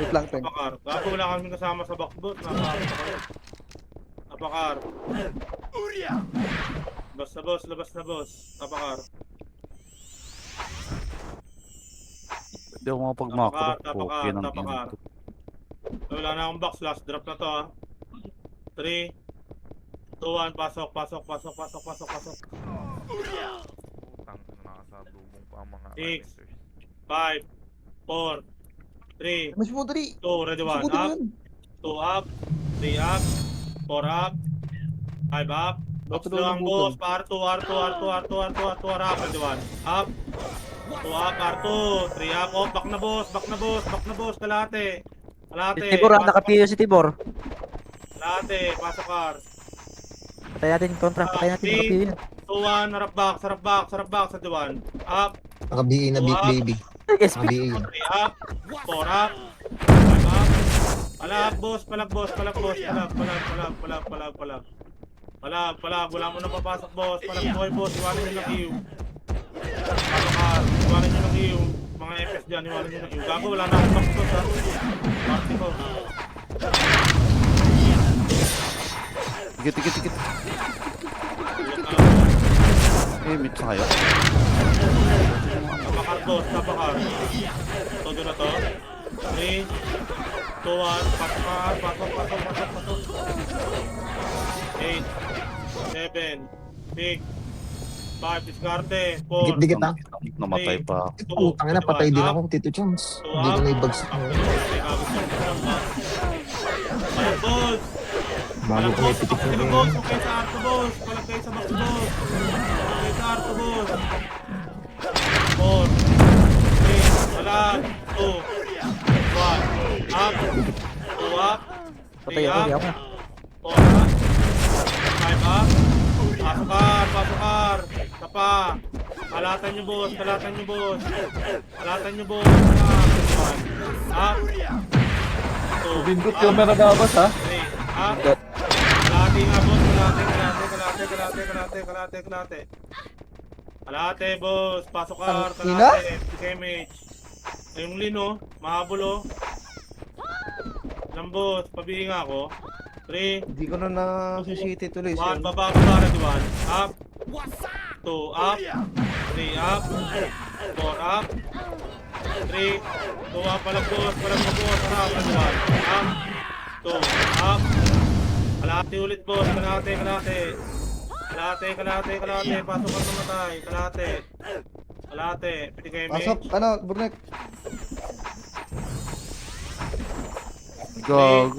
Wait lang, Pen. Apakar. Gago, wala kami kasama sa box boss. Apakar. Labas na boss. Apakar. Hindi ako makapag-macro. Tapakar. Wala na akong box. Last drop na to ha. 3, 2, 1. Pasok. utang na nakasalubong pa ang mga 6, items. 5, 4, 3, Mas mo, dali. 2, ready 1. Subutin Up. yan. 2 up. 3 up. 4 up. 5 up. Box Bato daw lang ng boss. button. R2. Harap. Ready 1. Up. 2 up. R2. 3 up. Oh, back na boss. Kalate. Tibor, naka-PO si Tibor. Kalate. Pasok R. Patay natin kontra, patay natin naka-PO yan. 2, 1. Harap box. Ready 1. Up. Naka-BA na big baby. Yes, Naka-BA yun. 3 up. 4 up. 5 up. Palag boss. Palag. Palag, wala mo na papasok, boss. Palag boy, boss. Iwanan nyo ng Q. Tapakar, iwanan nyo ng Q. Mga FS dyan, iwanan nyo ng Q. Gago, wala na akong box, boss, ha. Party ko. Tikit. Eh, meet sa kayo. Tapakar, boss. Tapakar. Todo na to. 3, 2, 1. Pasok. 8, 7, 6, 5, diskarte, 4, Dikit-dikit na. Namatay pa ako. Putang ina, patay din ako, Tito Chums. Hindi ko na ibagsak mo. boss! Bago ko may pitik na rin. Boss! Okay sa Arto, boss! Palag kayo sa box, boss! Okay sa Arto, boss! 4, 3, palag, 2, 1, up, 2 up, 3 up, 4 up, 5 up, pasokar, tapa, kalatan nyo boss, kalatan nyo boss, up, 2, Bindot yung meron na boss ha. 3, up, kalate nga boss, kalate boss, pasokar, Ang ina? kalate, damage, yung lino, mahabulo, boss, pabihinga ako, 3, Hindi ko na nasisiti tuloy. 1, baba, red 1, up, 2, up, 3, up, 4, up, 3, 2, up, palag boss, harap, red 1, up, 2, up, kalate ulit boss, kalate, pasok ka namatay, kalate, pwede kayo Pasok, Burnek. Gag.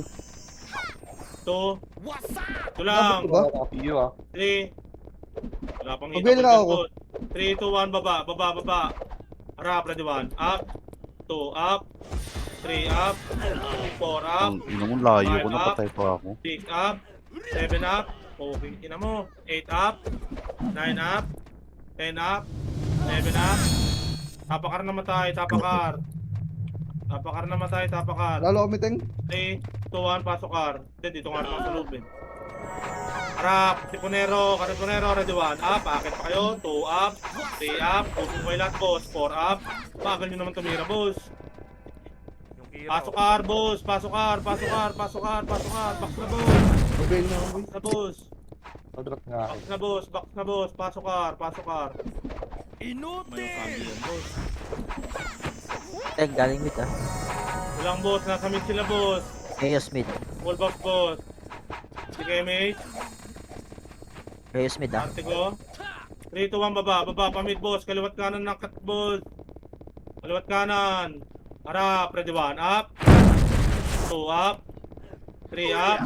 2, ito lang, Ba? Iyo ah. 3, wala pang Mobile na ako. 3, 2, 1, baba. Harap, ready 1, up, 2, up, 3, up, 4, up, Ang ina mo, layo ko, napatay pa ako. 6, up, 7, up, okay, ina mo, 8, up, 9, up, 10, up, 11, up, tapakar namatay, Lalo kumiting. 3, 2, 1, pasokar. Dito nga naman sa loob eh. Harap, Karipunero, ready 1, up, akit pa kayo, 2 up, 3 up, pusong kayo lahat boss, 4 up, bagal nyo naman tumira boss. Yung Kira. Pasokar boss, pasokar, box na boss, Mobile na. Padrot nga. box na boss, pasokar. Inute! Boss. Galing mid ah. Walang boss, nasa mid sila boss. Chaos mid. Full box boss. Sige mate, Chaos mid ah. arte ko. 3, 2, 1, baba pa mid boss, kaliwat kanan ng cut boss. Kaliwat kanan. Harap, ready 1, up. 2 up. 3 up.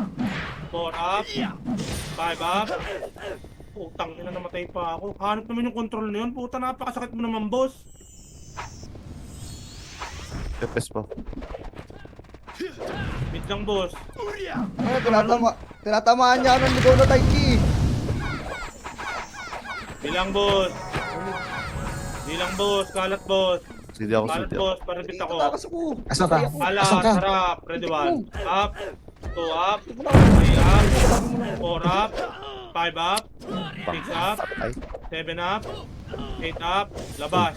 4 up. 5 up. Putang ina, namatay pa ako. Hanap naman yung control na yun. Puta, napakasakit mo naman boss. Pepes pa. Mid lang boss. Tinatamaan niya ako ng ligaw na Taichi. Bilang boss. Kalat boss. Hindi ako Kalat sudi. boss, parabit ako. Takas ako. Asa ka? Kalat, Asa ka? sarap, ready 1. Up. 2 up. 3 up. 4 up. 5 up. 6 up. Ay, 7 up. 8 up. Labas.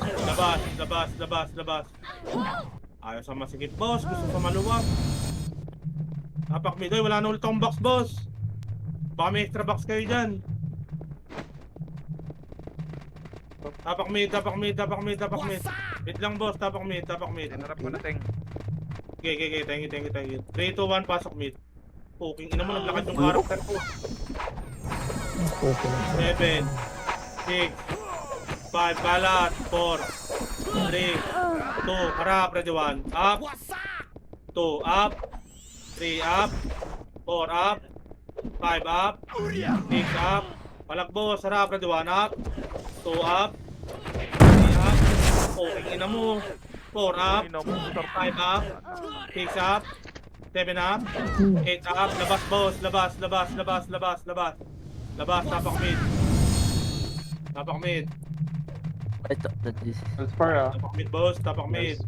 Ayaw sa masikip boss, gusto sa maluwag. Tapak mid, oy, wala na ulit akong box boss. Baka may extra box kayo dyan. Tapak mid. Mid lang boss, tapak mid. Tinarap mo na, Teng. Okay, thank you. 3, 2, 1, pasok mid. Puking ina mo, naglakad yung character ko. 7, 6, 5, balat, 4, 3, 2, harap, ready 1, up, 2, up, 3, up, 4, up, 5, up, 6, up, palakbos, harap, ready 1, up, 2, up, 3, up, puking ina mo, 4 up, 5 up, 6 up, 7 up, 8 up, labas boss, labas, tapak mid, Ito. Transfer ah. tapak mid boss, tapak mid,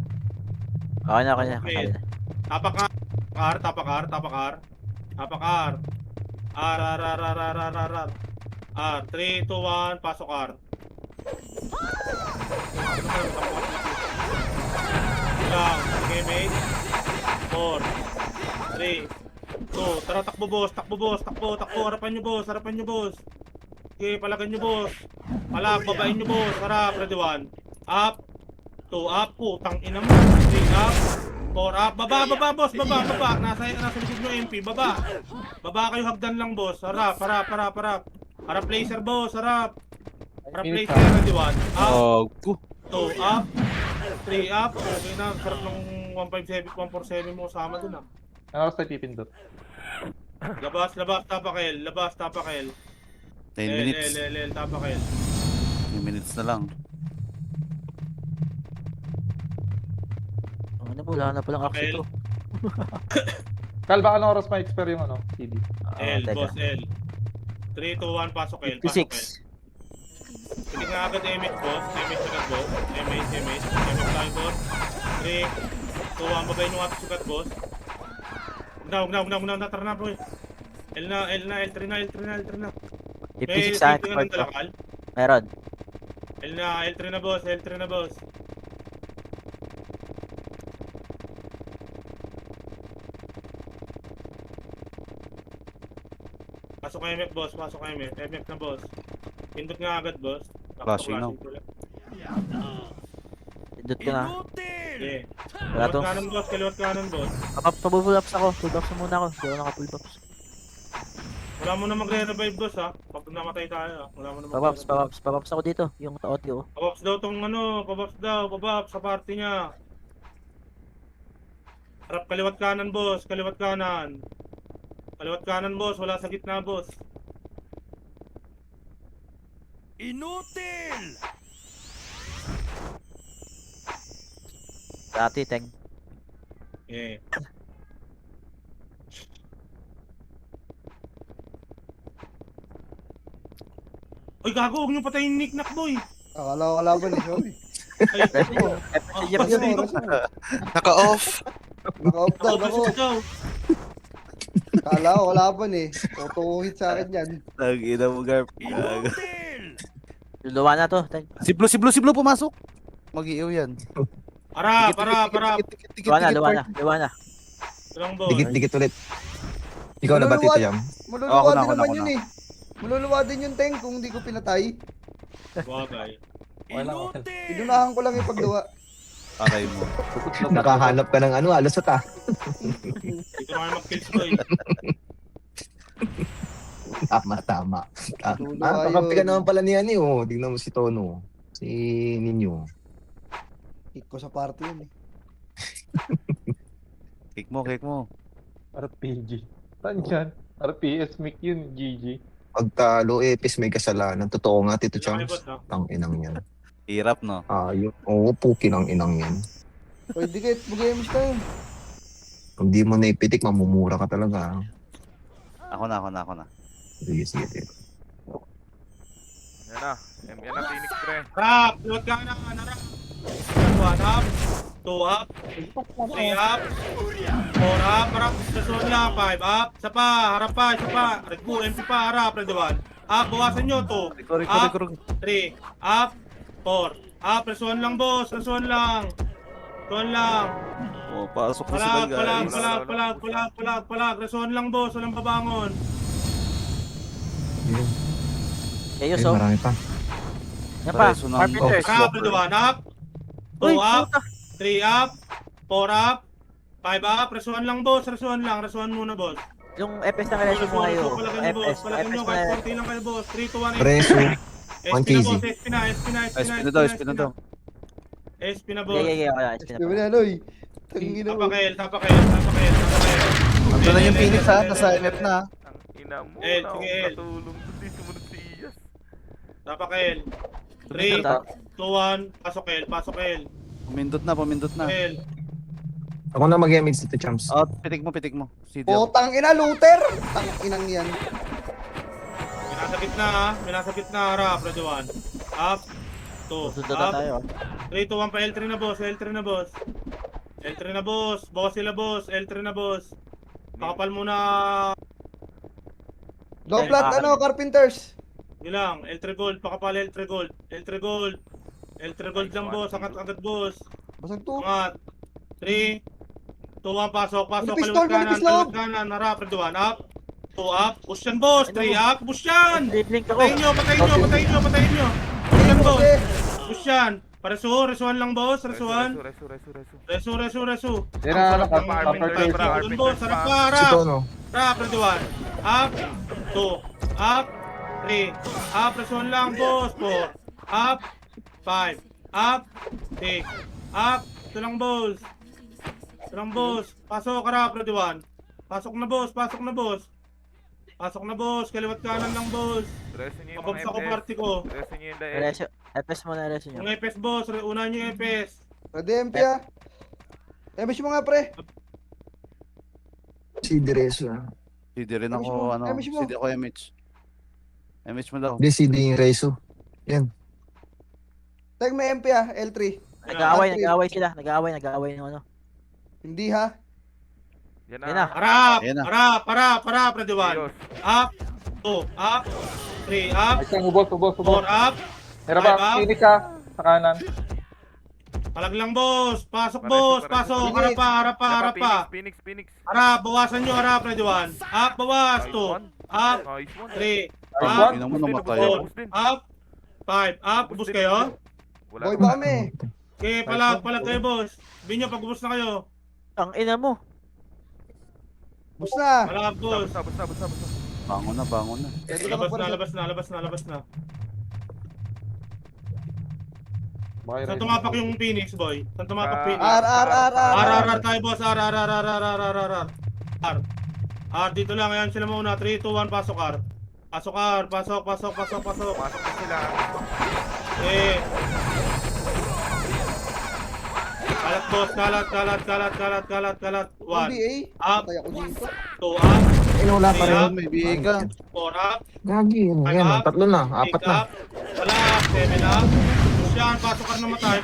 Okay na. tapakar, R. R. 3, 2, 1, pasok R. Lang, sige mate. 4, 3, 2, tara takbo boss, takbo, harapan nyo boss. Okay, palagan nyo boss. Palag, babain nyo boss, harap, ready 1. Up, 2 up, putang ina mo. 3 up, 4 up, baba boss, baba. Nasa likod nyo MP, baba. Baba kayo hagdan lang boss, harap. Harap laser boss, harap. Harap laser, ready 1. Up, Oh, go. 2 up, 3 up. Okay na, sarap ng 147 mo kasama dun ah. Ano oras tayo pipindot? Labas, tapakel. 10 minutes. Tapakel. 10 minutes na lang. Ano po, wala na palang action to. Kal, baka anong oras ma-expire yung ano, CD? L, Teka. boss L. 3, 2, 1, pasok L. 56. Hindi nga agad MH boss. MH tayo boss. 3, 2, 1, babayin yung ato sugat boss. Huwag na, tara na bro. L na, L3 na. 56 sa akin, ng dalakal. meron. L3 na boss. Pasok MF boss, MF na boss. Pindot nga agad boss. Flashing now. Pindot ko na. Okay. Wala to. Kaliwat kanan boss. Pabull ups ako. Full ups muna ako. Hindi ako naka-full ups. Wala mo na magre-revive boss ha. Pag namatay tayo ha. Wala mo na Pabups ako dito. Yung audio. Pabops daw tong ano, pabops sa party niya. Harap kaliwat kanan boss, kaliwat kanan boss, wala sa gitna boss. Dati, Teng. Yeah. Uy gago, huwag niyo patayin yung knick-knack boy. Akala ko kalaban eh, sorry. Ay, Yes, Oras mo. Naka-off. Naka-off daw ako. daw. Akala ko kalaban eh. Auto-hit sa akin yan. Tangina mo, Garp. Luluwa na to, Teng. Si Blue pumasok. Mag-iiw yan. Harap. Luwa na. Walang boss. Dikit ulit. Ikaw na ba, Tito Yam? Maluluwa din Ako naman na. yun eh. Maluluwa din yung tank kung hindi ko pinatay. Bagay. Okay lang, okay. Inunahan ko lang yung pagluwa. Aray mo. Nakahanap ka ng ano, alasot ah. Dito na kayo mag-kills ko eh. Tama. Luluwa Kakampi ka yun. naman pala ni Ani, oh. Tingnan mo si Tono. Si Ninyo. Hit ko sa party yun eh. Kick mo. RPG. Saan yan? RPS mic yun, GG. Pagtalo, Pis may kasalanan. Totoo nga, Tito Dito na kayo Chams. boss ha. Tang inang yan. Hirap, no? Yun. Oo, puki ng inang yan. Pwede kahit mag-games tayo. Kung di mo naipitik, mamumura ka talaga. Ako na. Sige, Tito. Yan na. Yan na, Phoenix pre. Harap, kaliwat kanan, harap. 1 up, 2 up, 3 up, 4 up, harap, station lang, 5 up, isa pa, harap pa, Red Bull, MP pa, harap, ready 1. Up, bawasan nyo, 2, Riko. 3, up, 4, up, resuan lang boss, resuan lang. Oh, pasok na sila, guys. Palag, resuan lang boss, walang babangon. Yun. Kayo, Ayun, so. marami pa. Yan pa. Preso ng- Carpenters. Harap, ready 1, up, 2 Uy, up, puta. 3 up, 4 up, 5 up, resuan lang boss, resuan muna boss. Yung FS na relasyon mo kayo. Palagyan nyo boss, palagyan nyo kahit na. konti lang kayo boss. 3 to 1, Preso. SP 1 na kg. boss, SP na boss. SP na daw. SP na boss. Yeah. Sabi na, Loy. Tangina mo. Tapakel. Ando na yung Phoenix ha, nasa MF na. Ang ina mo, Eh, na ako sige. katulong doon. Di sumunod si Iyas. Tapakel. 3, 2, 1, pasok El. Pumindot na. El. Ako na mag-image, Tito Chams. Oh, pitik mo. Si Dion. Putang ina, looter. Tang inang yan. Minasa gitna, harap, ready 1. Up, 2, Susunod na up, tayo. 3, 2, 1 pa, L3 na boss. Bawas sila boss, L3 na boss. Pakapal muna. Low flat, carpenters. Yun lang, L3 Gold, pakapala L3 Gold. L3 Gold. L3 Gold lang boss, angat agad boss. Basag to. Angat. 3, 2, 1, pasok, pasok, Manipis kaliwat tol, kanan, manipis kaliwat loob. kanan, harap, red 1, up. 2 up, push yan boss, 3 up, push yan! Blink ako. Patayin nyo, patayin nyo, patayin nyo, patayin nyo. Push yan boss, Okay. push yan. Resuan lang boss, resuan. Resu. Resu. Yan na, Sarap ng upper farming, case. bro. Doon boss, harap ka, Si harap. Tono. Harap, red 1. Up, 2, up, 3, up, resuan lang boss, 4, up, 5, up, 6, up, ito lang boss. Ito lang boss, pasok harap, red 1. Pasok na boss, pasok na boss. Pasok na boss, kaliwat kanan lang boss. Resu nyo yung mga Mabagsak ko FS. party ko. Resu nyo yung daes. Reso. FS muna, reso nyo. Yung EPS boss, unahan nyo yung EPS. Ready, MP ah. MS mo nga, pre. Si Direso. CD rin Damage ako, mo, ano, damage mo. CD ako MH. MH mo daw. Hindi, si yung Reso. Tag may MP ah, L3. Nag-aaway sila. Nag-aaway ng ano. Hindi ha. Yan Yan na. na. Harap, Ayan na. harap, red 1. Ayos. Up, 2, up, 3, up, Ay, siyang ubos. 4 up. Meron ba? Five up. Pili ka sa kanan. Palag lang boss, pasok Pareso, boss, pareso. pasok. Phoenix. Harap pa, harap pa, harap pa. Phoenix. Harap, bawasan nyo, harap, red 1. Up, bawas, 2. Up, Nice one. 3, Nice up, one. Ina mo namatay Four. ako. up, 5, up. Bus kayo? Wala. Boy ba kami? Okay, palag kayo boss. Binyo, pag-ubos na kayo. Ang ina mo. Bus na. Palag boss. Basta. Bangon na. Pwede ka Labas na. Bakit Saan tumapak yung Phoenix, boy? Saan tumapak Phoenix? R. Tayo boss, R, dito lang, ayan sila muna. 3, 2, 1, pasok R. Pasok. Pasok na sila. Eh. Kalat boss, kalat. 1, NBA. up, Patay ako dito. 2 up, Ayun, wala pa rin. Ayun, may biga. 4 up, Gagi, ano yan? Up. Tatlo na, 6 apat na. up, wala, 7 up. Push yan, pasok ka namatay. R.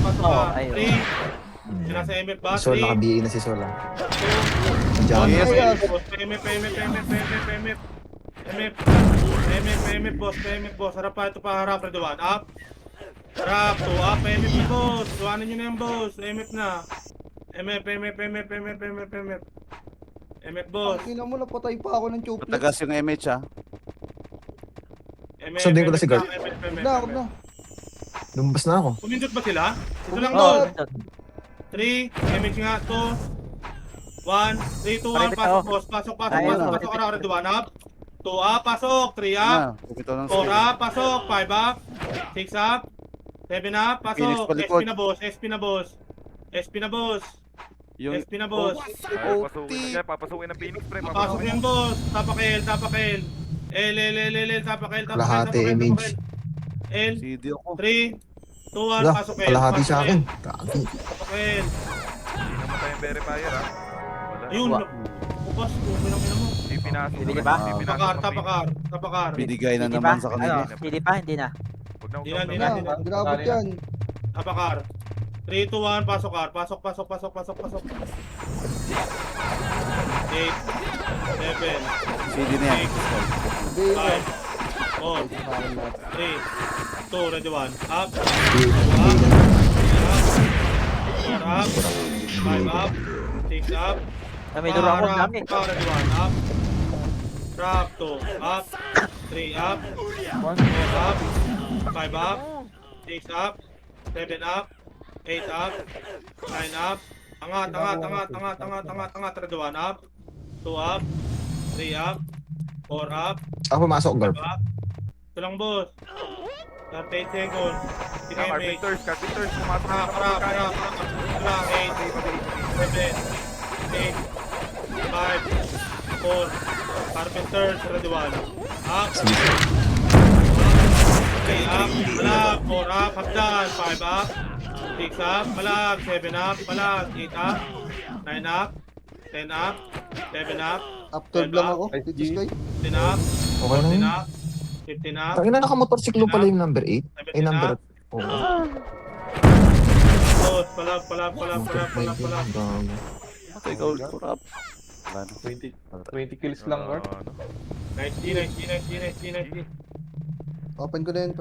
Pasok Oo, R. ayun. 3. Nasa MF ba? Si Sol, 3, naka-BA na si Sol. 2, Diyan. Yes. PMF boss, harap pa, ito pa, harap, red 1, up, harap, 2, up, PMF na boss, tuwanan nyo na yan boss, MF na, MF boss, Ina mo, napatay pa ako ng chuplet. Matagas yung MH ha. MF, Sundin ko na si Guard. Wag na. Lumbas na ako. Pumindot ba sila? Ito lang Oo. boss, 3, MF nga, 2, 1, 3, 2, 1, pasok boss, pasok, harap, red 1, up, 2 up, pasok, 3 up, Na, pumito ng 4 up, pasok, 5 up, 6 up, 7 up, Phoenix pasok, palikod. SP na boss, Yung SP na boss, Papasukin ng Phoenix, pre. pasok yan boss, tapakel, L, tapakel, Kalahati image. L, CD ako. 3, 2, 1, Wala, pasok L, kalahati pasok sa akin. L, Gagi. pasok L, Hindi naman tayong verifier, ha? Wala. ayun, bukas, ina mo, Hindi pinasok. Hindi ba? Hindi pinasok ng Phoenix. tapakar, Binigay na Hindi naman pa? sa kanila. Ano? Hindi pa? Hindi na. Huwag na, huwag Hindi na, na, huwag hindi na. na. Grabot yan. Tapakar. 3, 2, 1, pasok R. Pasok. 8, 7, CD na yan. Hindi. 5, 4, 3, 2, ready 1. Up, 4 up, 5 up, 6 up. Kami duro ako. Ang dami. Ready 1, up. Drop, 2, up, 3 up, 4 up, 5 up, 6 up, 7 up, 8 up, 9 up. Angat, ready 1 up, 2 up, 3 up, 4 up, Ako pumasok, Garp. 5 up. Ito lang boss. 38 seconds. Carpenters, pumasok na sa Harap. kapagkain. Lang, 8, 7, 8, 5, 4, Carpenters, ready 1. Up. Okay, up, malag, 4 up, hagdan, 5 up, 6 up, malag, 7 up, malag, 8 up, 9 up, 10 up, 7 up, Up 12 lang ako. Ay, Dito Sky. 10 up, Okay lang 14 yun. up, 15 up, Tangina, nakamotorsiklo pala yung number 8. 17 Ay, number... up, Oo. boss, palag. Gago. ikaw, kurap. Wala na. 20 kills lang, Kurt. Ano? Nice G, nice G, nice G, nice G, nice G. Open ko na yun.